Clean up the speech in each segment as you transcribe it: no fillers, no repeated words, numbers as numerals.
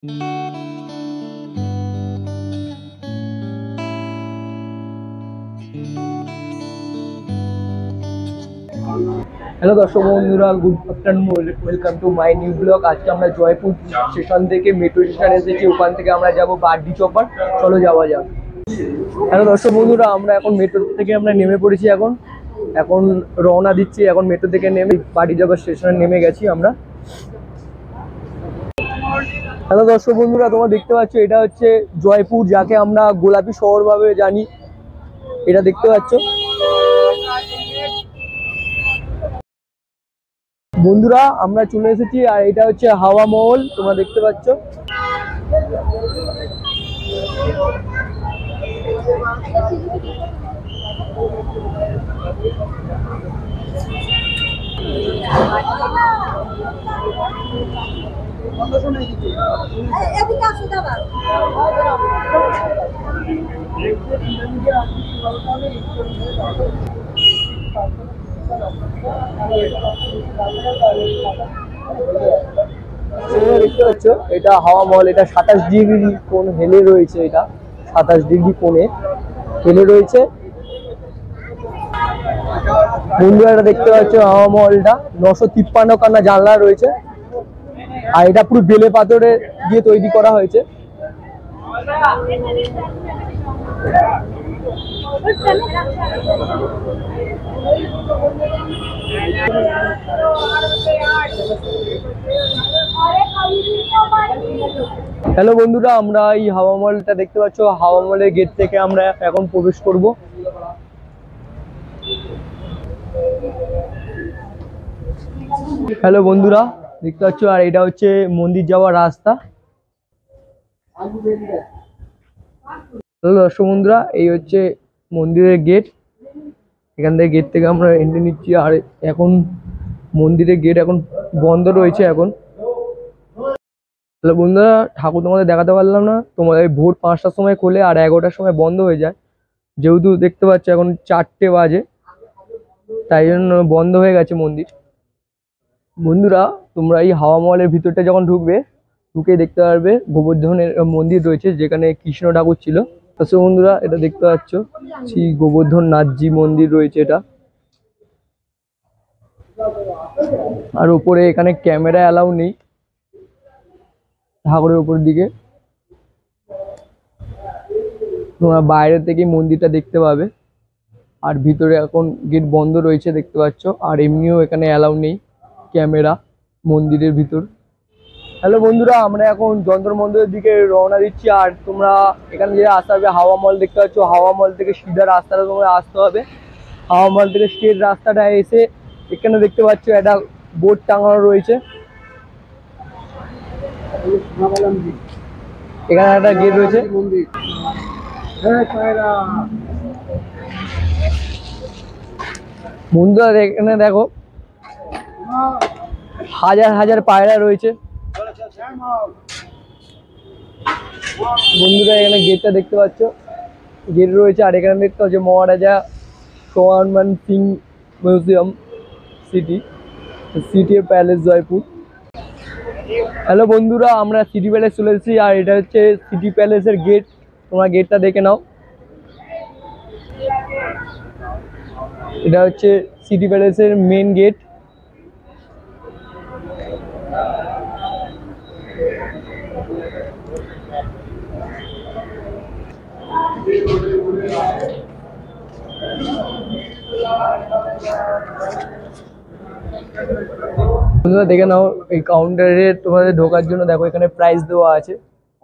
Hello দর্শক বন্ধুরা, good afternoon, welcome to my new blog. আজকে আমরা জয়পুর স্টেশন থেকে মেট্রো স্টেশন এসেছি, ওখান থেকে আমরা যাব বারডি চপার। চলো যাওয়া যাক। হ্যালো দর্শক বন্ধুরা, আমরা এখন মেট্রো থেকে নেমে পড়েছি। এখন রওনা দিচ্ছি। এখন মেট্রো থেকে নেমে বারডি চপার স্টেশনে নেমে গেছি আমরা। হ্যালো দর্শক বন্ধুরা, তোমরা দেখতে পাচ্ছ এটা হচ্ছে জয়পুর, যাকে আমরা গোলাপি শহর ভাবে জানি। এটা দেখতে পাচ্ছ বন্ধুরা, আমরা চলে এসেছি। আর এটা হচ্ছে হাওয়া মহল, তোমরা দেখতে পাচ্ছ। দেখতে পাচ্ছ এটা হাওয়া মহল। এটা 27 ডিগ্রি কোণ হেলে রয়েছে। এটা 27 ডিগ্রি কোণে হেলে রয়েছে বন্ধুরা। এটা দেখতে পাচ্ছ হাওয়া মহলটা 953 খানা জানলা রয়েছে। আর এটা পুরো বেলে পাথরে দিয়ে তৈরি করা হয়েছে। হ্যালো বন্ধুরা, আমরা এই হাওয়া মহলটা দেখতে পাচ্ছ। হাওয়া মহলের গেট থেকে আমরা এখন প্রবেশ করব। হ্যালো বন্ধুরা, দেখতে পাচ্ছ। আর এটা হচ্ছে মন্দির যাওয়ার রাস্তা। হ্যালো দর্শক বন্ধুরা, এই হচ্ছে মন্দিরের গেট। এখান থেকে গেট থেকে আমরা এন্ট্রি নিচ্ছি। আর এখন মন্দিরের গেট এখন বন্ধ রয়েছে এখন। হ্যালো বন্ধুরা, ঠাকুর তোমাদের দেখাতে পারলাম না। তোমাদের ভোর 5টার সময় খোলে আর 11টার সময় বন্ধ হয়ে যায়। যেহেতু দেখতে পাচ্ছ এখন 4টে বাজে, তাই জন্য বন্ধ হয়ে গেছে মন্দির। বন্ধুরা, তোমরা এই হাওয়া মহলের ভিতরটা যখন ঢুকে দেখতে পারবে গোবর্ধনের মন্দির রয়েছে, যেখানে কৃষ্ণ ঠাকুর ছিল। তো বন্ধুরা, এটা দেখতে পাচ্ছ শ্রী গোবর্ধন নাথজি মন্দির রয়েছে এটা। আর উপরে এখানে ক্যামেরা অ্যালাউ নেই ঠাকুরের উপর দিকে। তোমরা বাইরে থেকে মন্দিরটা দেখতে পাবে। আর ভিতরে এখন গেট বন্ধ রয়েছে দেখতে পাচ্ছ। আর এমনিও এখানে অ্যালাউ নেই ক্যামেরা মন্দিরের ভিতর। হ্যালো বন্ধুরা, আমরা এখন যন্ত্র মন্দিরের দিকে রওনা দিচ্ছি। আর তোমরা এখানে যে আসতে হবে হাওয়া মহল দেখতে পাচ্ছ। হাওয়া মহল থেকে সিধা রাস্তাটা তোমরা আসতে হবে। হাওয়া মহল থেকে স্ট্রেট রাস্তাটা এসে এখানে দেখতে পাচ্ছ একটা বোর্ড টাঙানো রয়েছে। এখানে একটা গেট রয়েছে। বন্ধুরা এখানে দেখো হাজার হাজার পায়রা রয়েছে। বন্ধুরা এখানে গেটটা দেখতে পাচ্ছ, গেট রয়েছে। আর এখানে দেখতে পাচ্ছ Maharaja Sawai Man Singh museum, city palace Jaipur. Hello বন্ধুরা, আমরা সিটি প্যালেস চলে এসেছি। আর এটা হচ্ছে সিটি প্যালেসের গেট। তোমরা গেটটা দেখে নাও। এটা হচ্ছে সিটি প্যালেসের মেন গেট। তোমরা দেখে নাও এই কাউন্টারে তোমাদের ঢোকার জন্য। দেখো এখানে প্রাইস দেওয়া আছে,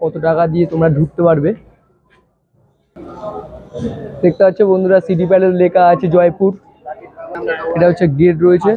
কত টাকা দিয়ে তোমরা ঢুকতে পারবে। দেখতে পাচ্ছ বন্ধুরা, সিটি প্যালেস লেখা আছে জয়পুর। এটা হচ্ছে গেট রয়েছে।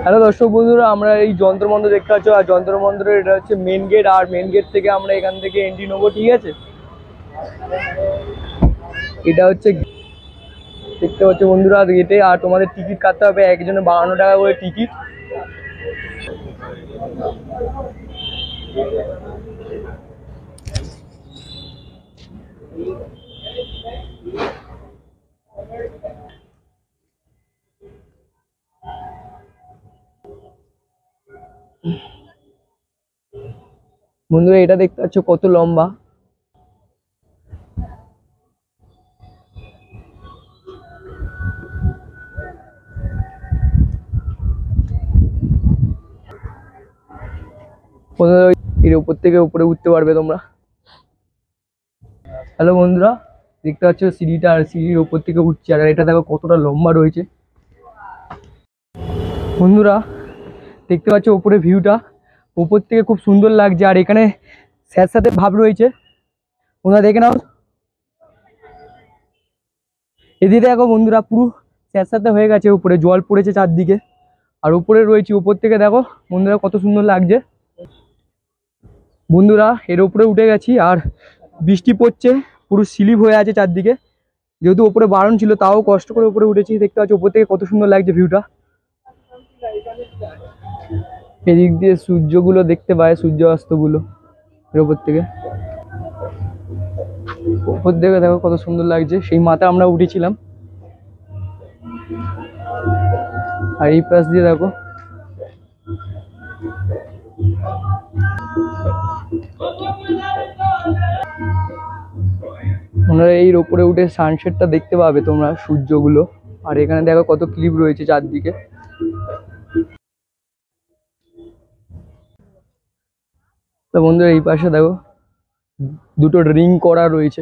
হ্যালো দর্শক বন্ধুরা, আমরা এই যন্ত্র মন্ত্র দেখতে পাচ্ছ। আর যন্ত্র মন্ত্রের এটা হচ্ছে মেন গেট। আর মেন গেট থেকে আমরা এখান থেকে এন্ট্রি নেবো, ঠিক আছে। এটা হচ্ছে দেখতে পাচ্ছ বন্ধুরা গেটে, আর তোমাদের টিকিট কাটতে হবে, একজনে 52 টাকা করে টিকিট। বন্ধুরা এটা দেখতে পাচ্ছ কত লম্বা। এর উপর থেকে উপরে উঠতে পারবে তোমরা। হ্যালো বন্ধুরা, দেখতে পাচ্ছ সিঁড়িটা, আর সিঁড়ির উপর থেকে উঠছে, আর এটা দেখো কতটা লম্বা রয়েছে। বন্ধুরা দেখতে পাচ্ছ উপরে ভিউটা, উপর থেকে খুব সুন্দর লাগছে, আর এখানে স্যাঁতস্যাঁতে ভাব রয়েছে, তোমরা দেখে নাও। এদিকে দেখো বন্ধুরা পুরো স্যাঁতস্যাঁতে হয়ে গেছে, উপরে জল পড়েছে চারদিকে, আর উপরে রয়েছে, উপর থেকে দেখো বন্ধুরা কত সুন্দর লাগছে। বন্ধুরা এর উপরে উঠে গেছি, আর বৃষ্টি পড়ছে, পুরো স্লিপ হয়ে আছে চারদিকে, যেহেতু উপরে বারণ ছিল তাও কষ্ট করে উপরে উঠেছি। দেখতে পাচ্ছ উপর থেকে কত সুন্দর লাগছে ভিউটা। এদিক দিয়ে সূর্যগুলো দেখতে পায়, সূর্য অস্তগুলো এর উপর থেকে দেখো কত সুন্দর লাগছে। সেই মাথা আমরা উঠেছিলাম, আর এই পাশ দিয়ে দেখো তোমরা এর উপরে উঠে সানসেটটা দেখতে পাবে তোমরা, সূর্যগুলো। আর এখানে দেখো কত ক্লিপ রয়েছে চারদিকে। তো বন্ধুরা এই পাশে দেখো দুটো রিং করা রয়েছে,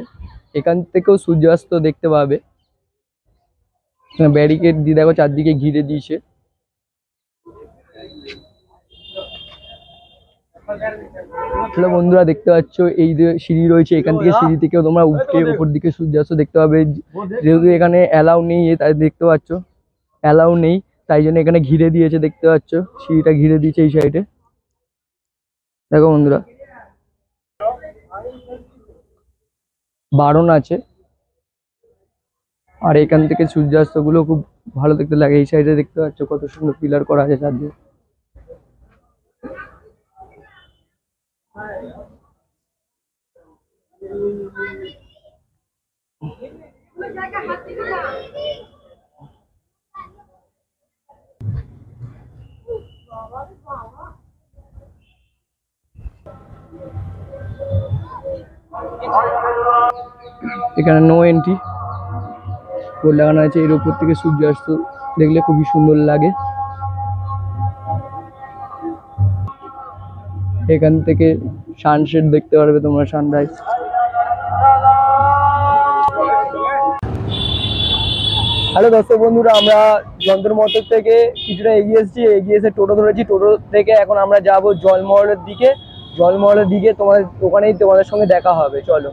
এখান থেকেও সূর্যাস্ত দেখতে পাবে। ব্যারিকেড দিয়ে দেখো চারদিকে ঘিরে দিয়েছে। হ্যালো বন্ধুরা, দেখতে পাচ্ছ এই যে সিঁড়ি রয়েছে, এখান থেকে সিঁড়ি থেকেও তোমরা উঠে উপর দিকে সূর্যাস্ত দেখতে পাবে। যেহেতু এখানে অ্যালাউ নেই, তাই দেখতে পাচ্ছ অ্যালাউ নেই, তাই জন্য এখানে ঘিরে দিয়েছে। দেখতে পাচ্ছ সিঁড়িটা ঘিরে দিয়েছে এই সাইডে, দেখো বন্ধুরা বারণ আছে। আর এখান থেকে সূর্যাস্ত গুলো খুব ভালো দেখতে লাগে। এই সাইডে দেখতে পাচ্ছ কত সুন্দর পিলার করা আছে চারদিকে। এখানে নো এন্ট্রি বোর্ড লাগানো আছে, এর উপর থেকে সূর্যাস্ত দেখলে খুবই সুন্দর লাগে। এখান থেকে সানসেট দেখতে পারবে তোমরা, সানরাইজ। হ্যালো দর্শক বন্ধুরা, আমরা যন্ত্র মটর থেকে কিছুটা এগিয়ে এসে টোটো ধরেছি। টোটো থেকে এখন আমরা যাব জলমহলের দিকে। জলমহলের দিকে ওখানেই তোমাদের সঙ্গে দেখা হবে, চলো।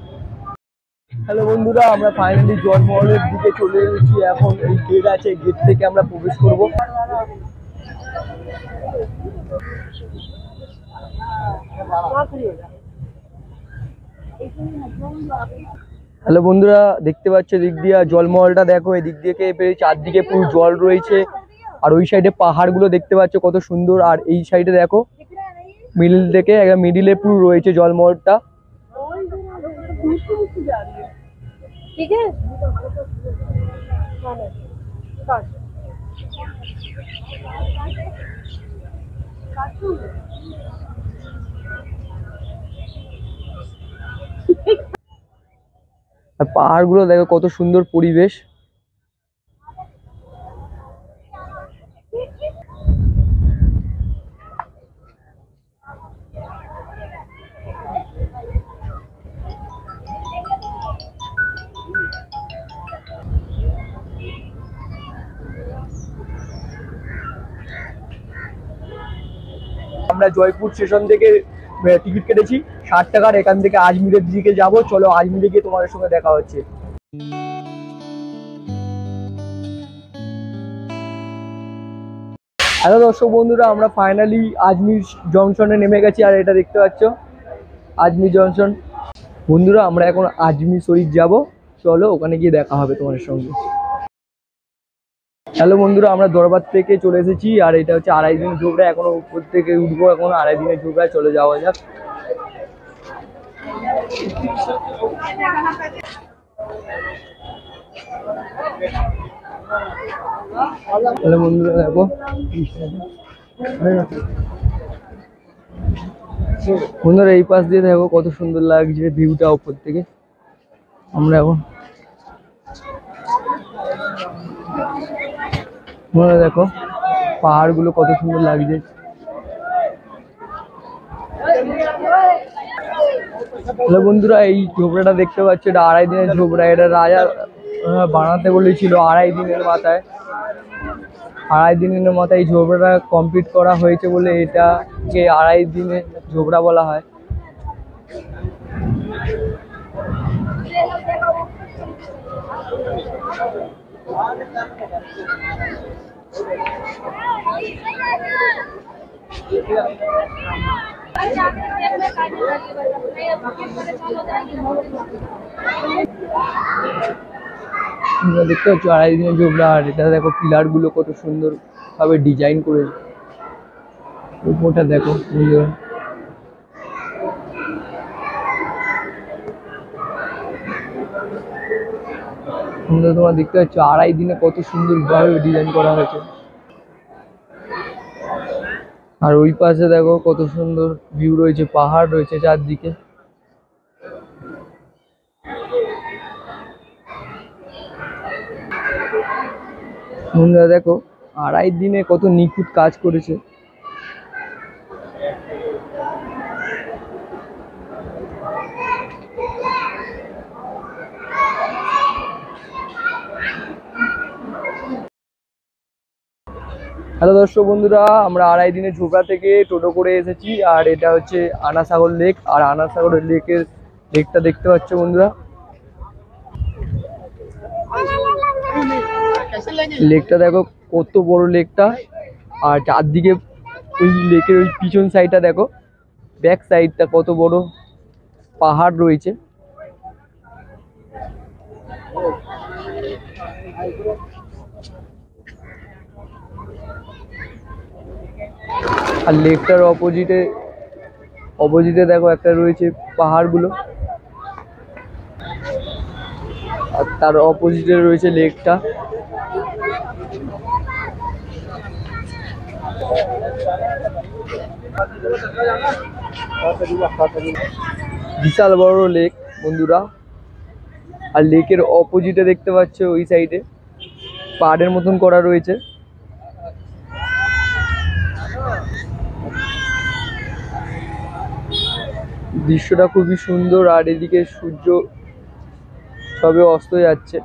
হ্যালো বন্ধুরা, আমরা ফাইনালি জলমহলের দিকে চলে এসেছি। এখন এই গেট আছে, গেট থেকে আমরা প্রবেশ করব। হ্যালো বন্ধুরা, দেখতে পাচ্ছ দিক দিয়ে জলমহলটা দেখো, এদিক দিয়ে চারদিকে পুরো জল রয়েছে, আর ওই সাইডে পাহাড়গুলো দেখতে পাচ্ছ কত সুন্দর। আর এই সাইডে দেখো মিডিল থেকে মিডিলে পুরো রয়েছে জলমহলটা। ঠিক আছে, আর পাহাড়গুলো দেখো কত সুন্দর পরিবেশ। আমরা জয়পুর স্টেশন থেকে টিকিট কেটেছি 60 টাকার, এখান থেকে আজমিরের দিকে যাব। চলো আজমিরে গিয়ে তোমাদের সঙ্গে দেখা হচ্ছে। হ্যালো দর্শক বন্ধুরা, আমরা ফাইনালি আজমির জংশনে নেমে গেছি, আর এটা দেখতে পাচ্ছ আজমির জংশন। বন্ধুরা আমরা এখন আজমির শরীফ যাব, চলো ওখানে গিয়ে দেখা হবে তোমাদের সঙ্গে। হ্যালো বন্ধুরা, আমরা দরবার থেকে চলে এসেছি আর এটা হচ্ছে 2.5 দিনের ঝোপড়া। এখনো উপর থেকে উঠবো, এখন 2.5 দিনের ঝোপড়ায় চলে যাওয়া যাক। হ্যালো বন্ধুরা, দেখো বন্ধুরা এই পাশ দিয়ে দেখো কত সুন্দর লাগছে ভিউটা উপর থেকে। আমরা এখন দেখো পাহাড়গুলো কত সুন্দর লাগছে। হ্যালো বন্ধুরা, এই ঝোপড়াটা দেখতে পাচ্ছ, এটা 2.5 দিনের ঝোপড়া। এটা রাজা বানাতে বলেছিল 2.5 দিনের মাথায়। 2.5 দিনের মাথায় এই ঝোপড়াটা কমপ্লিট করা হয়েছে বলে এটাকে 2.5 দিনের ঝোপড়া বলা হয়। দেখতে পাচ্ছ 2.5 দিনের ঝোপড়া। আর এটা দেখো পিলার গুলো কত সুন্দর ভাবে ডিজাইন করে, উপরটা দেখো সুন্দর। তোমরা দেখতে পাচ্ছ 2.5 দিনে কত সুন্দর ভাবে ডিজাইন করা হয়েছে। আর ওই পাশে দেখো কত সুন্দর ভিউ রয়েছে, পাহাড় রয়েছে চারদিকে। বন্ধুরা দেখো 2.5 দিনে কত নিখুঁত কাজ করেছে। হ্যালো দর্শক বন্ধুরা, আমরা 2.5 দিনের ঝোপড়া থেকে টোটো করে এসেছি। আর এটা হচ্ছে আনাসাগর লেক। আর আনাসাগর লেকটা দেখতে পাচ্ছ বন্ধুরা। লেকটা দেখো কত বড় লেকটা। আর চারদিকে ওই লেকের ওই পিছন সাইডটা দেখো, ব্যাক সাইডটা কত বড় পাহাড় রয়েছে। আর লেকটার অপোজিটে দেখো একটা রয়েছে পাহাড়গুলো, আর তার অপোজিটে রয়েছে লেকটা। বিশাল বড় লেক বন্ধুরা। আর লেকের অপোজিটে দেখতে পাচ্ছ ওই সাইডে পাহাড়ের মতন করা রয়েছে। দৃশ্যটা খুবই সুন্দর। আর এদিকে সূর্য সবে অস্ত যাচ্ছে।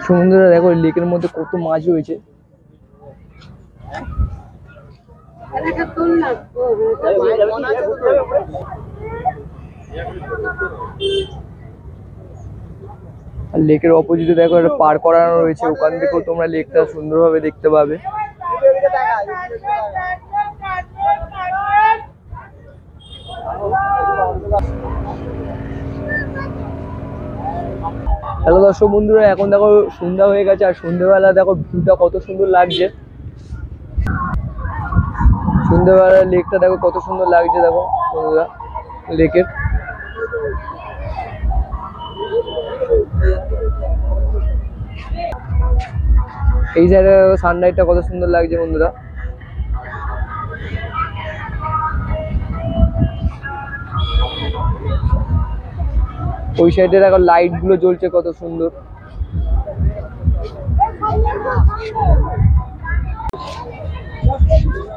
সমুদ্রে দেখো লেকের মধ্যে কত মাছ রয়েছে। আর লেকের অপোজিটে দেখো একটা পার্ক করানো রয়েছে, ওখান থেকেও তোমরা লেকটা সুন্দরভাবে দেখতে পাবে। হ্যালো দর্শক বন্ধুরা, এখন দেখো সন্ধ্যা হয়ে গেছে। আর সন্ধ্যেবেলা দেখো ভিউটা কত সুন্দর লাগছে। সন্ধ্যেবেলা লেকটা দেখো কত সুন্দর লাগছে। দেখো বন্ধুরা লেকের এই সাইডে সানলাইটটা কত সুন্দর লাগছে বন্ধুরা। ওই সাইডে দেখো লাইট গুলো জ্বলছে কত সুন্দর।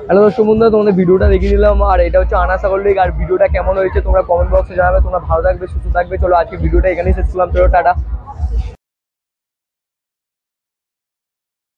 হ্যালো দর্শক বন্ধুরা, তোমাদের ভিডিওটা দেখিয়ে দিলাম। আর এটা হচ্ছে আনাসাগর লেক। আর ভিডিওটা কেমন হয়েছে তোমরা কমেন্ট বক্সে জানাবে। তোমরা ভালো থাকবে, সুস্থ থাকবে। চলো আজকে ভিডিওটা এখানেই শেষ করলাম। চলো টাটা।